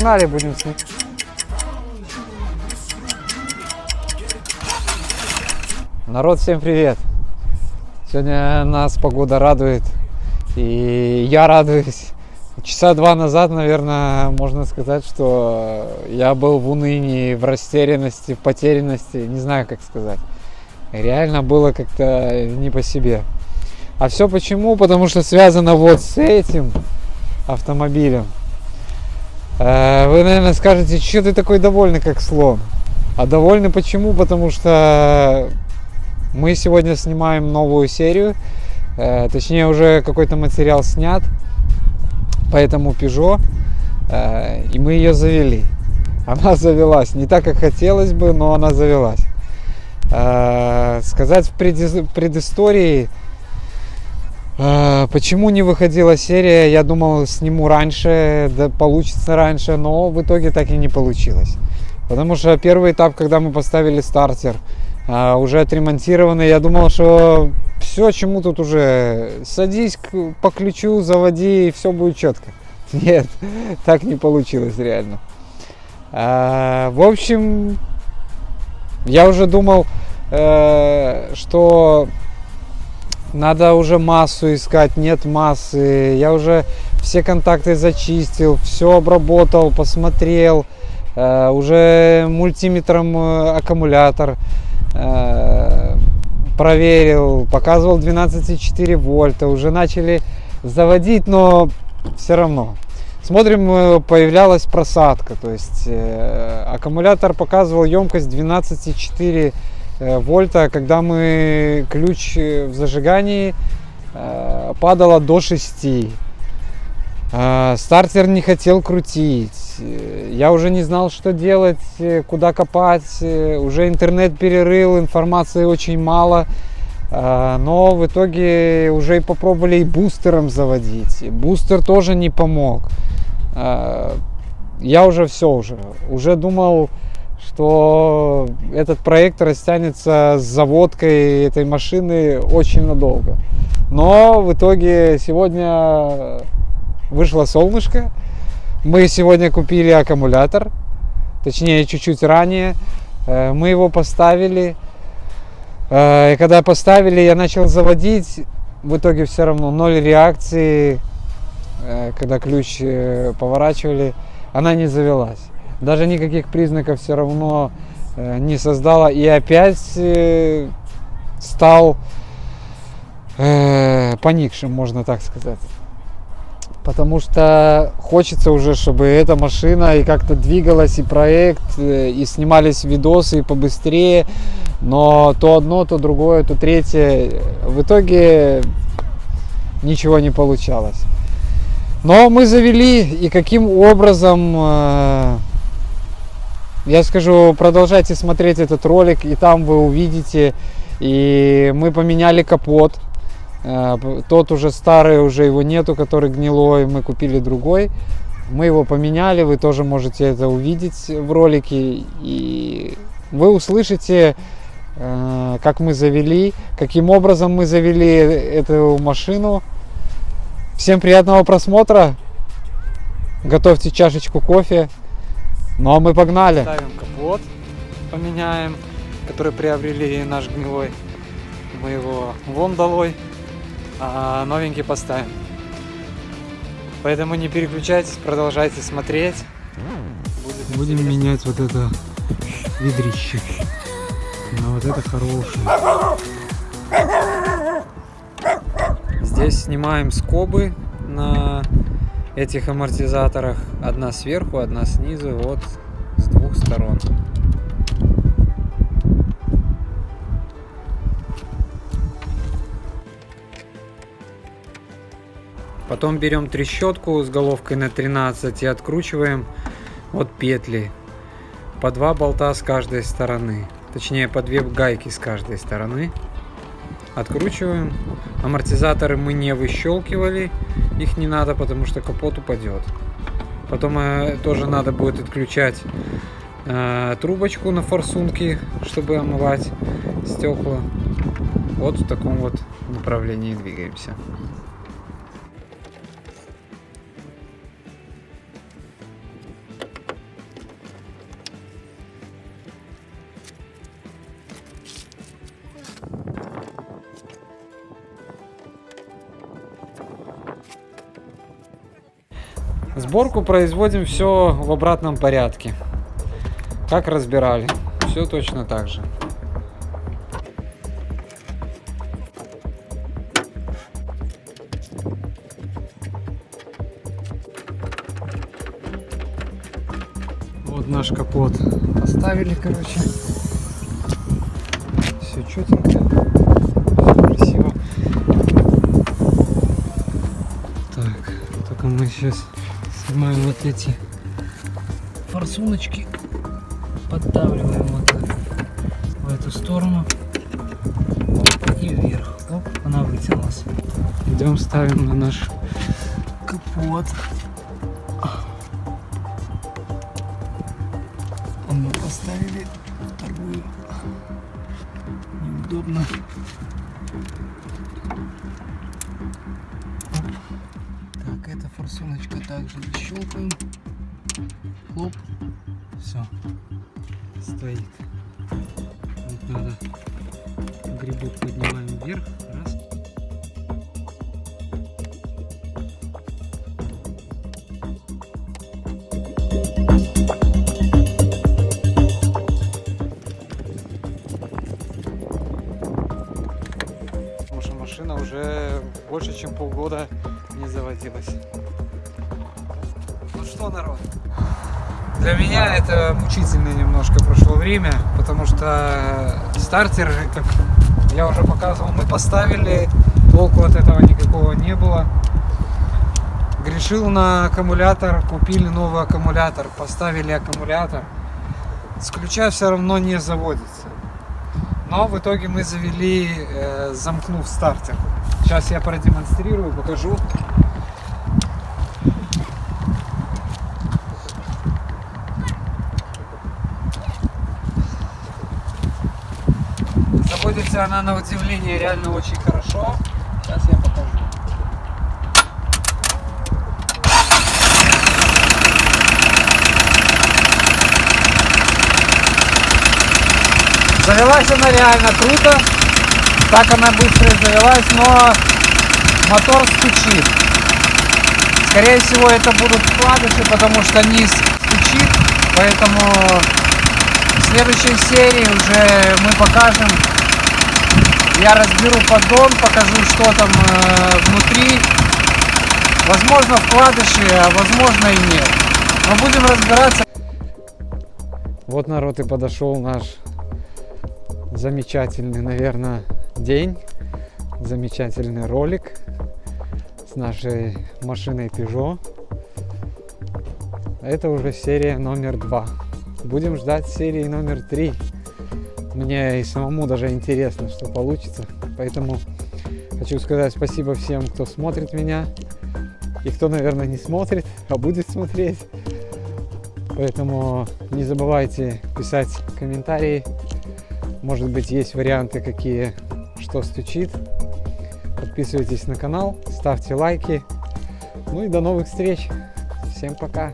погнали, будем снимать. Народ, всем привет! Сегодня нас погода радует, и я радуюсь. Часа 2 назад, наверное, можно сказать, что я был в унынии, в растерянности, в потерянности, не знаю, как сказать. Реально было как-то не по себе. А все почему? Потому что связано вот с этим автомобилем. Вы, наверное, скажете, что ты такой довольный, как слон? А довольный почему? Потому что мы сегодня снимаем новую серию. Точнее, уже какой-то материал снят по этому Peugeot. И мы ее завели. Она завелась. Не так, как хотелось бы, но она завелась. Сказать в предыстории, почему не выходила серия, я думал, сниму раньше, да получится раньше, но в итоге так и не получилось. Потому что первый этап, когда мы поставили стартер, уже отремонтированный, я думал, что все, чему тут уже, садись по ключу, заводи, и все будет четко. Нет, так не получилось реально. В общем, я уже думал, что надо уже массу искать, нет массы. Я уже все контакты зачистил, все обработал, посмотрел. Уже мультиметром аккумулятор проверил, показывал 12,4 вольта. Уже начали заводить, но все равно. Смотрим, появлялась просадка. То есть аккумулятор показывал емкость 12,4 вольта, когда мы ключ в зажигании падало до 6. Стартер не хотел крутить. Я уже не знал, что делать, куда копать. Уже интернет перерыл, информации очень мало. Но в итоге уже и попробовали и бустером заводить. Бустер тоже не помог. Я уже уже думал, что этот проект растянется с заводкой этой машины очень надолго. Но в итоге сегодня вышло солнышко. Мы сегодня купили аккумулятор, точнее чуть-чуть ранее. Мы его поставили. И когда поставили, я начал заводить. В итоге все равно 0 реакции. Когда ключ поворачивали, она не завелась. Даже никаких признаков все равно не создала. И опять стал поникшим, можно так сказать. Потому что хочется уже, чтобы эта машина и как-то двигалась, и проект, и снимались видосы, и побыстрее. Но то одно, то другое, то третье. В итоге ничего не получалось. Но мы завели, и каким образом, я скажу, продолжайте смотреть этот ролик, и там вы увидите. И мы поменяли капот. Тот уже старый, уже его нету, который гнилой, мы купили другой. Мы его поменяли, вы тоже можете это увидеть в ролике. И вы услышите, как мы завели, каким образом мы завели эту машину. Всем приятного просмотра. Готовьте чашечку кофе. Ну а мы погнали. Ставим капот, поменяем, который приобрели наш гнилой. Мы его вон долой, а новенький поставим. Поэтому не переключайтесь, продолжайте смотреть. Будем менять вот это ведрище. На вот это хорошее. Здесь снимаем скобы на этих амортизаторах. Одна сверху, одна снизу, вот с двух сторон. Потом берем трещотку с головкой на 13 и откручиваем от петли по 2 болта с каждой стороны. Точнее, по 2 гайки с каждой стороны. Откручиваем. Амортизаторы мы не выщелкивали, их не надо, потому что капот упадет. Потом тоже надо будет отключать трубочку на форсунке, чтобы омывать стекла. Вот в таком вот направлении двигаемся. Сборку производим все в обратном порядке. Как разбирали. Все точно так же. Вот наш капот поставили, короче. Все четенько, все красиво. Так, только мы сейчас снимаем вот эти форсуночки, поддавливаем вот так в эту сторону и вверх. Оп, она вытянулась. Идем, ставим на наш капот. Мы поставили вторую. Неудобно. Так, эта форсуночка также защелкаем. Хлоп. Все. Стоит. Вот надо грибок поднимаем вверх. Раз. Потому что машина уже больше чем полгода не заводилась. Ну что, народ? Для меня это мучительно немножко прошло время, потому что стартер, как я уже показывал, мы поставили, толку от этого никакого не было. Грешил на аккумулятор, купили новый аккумулятор, поставили аккумулятор, с ключа все равно не заводится. Но в итоге мы завели, замкнув стартер. Сейчас я продемонстрирую, покажу. Заводится она на удивление реально очень хорошо. Сейчас я покажу. Завелась она реально круто. Так она быстро завелась, но мотор стучит. Скорее всего это будут вкладыши, потому что низ стучит. Поэтому в следующей серии уже мы покажем. Я разберу поддон, покажу, что там внутри. Возможно вкладыши, а возможно и нет. Но будем разбираться. Вот, народ, и подошел наш замечательный, наверное, день. Замечательный ролик с нашей машиной Peugeot. Это уже серия номер 2. Будем ждать серии номер 3. Мне и самому даже интересно, что получится. Поэтому хочу сказать спасибо всем, кто смотрит меня. И кто, наверное, не смотрит, а будет смотреть. Поэтому не забывайте писать комментарии. Может быть, есть варианты, какие, что стучит. Подписывайтесь на канал, ставьте лайки. Ну и до новых встреч. Всем пока.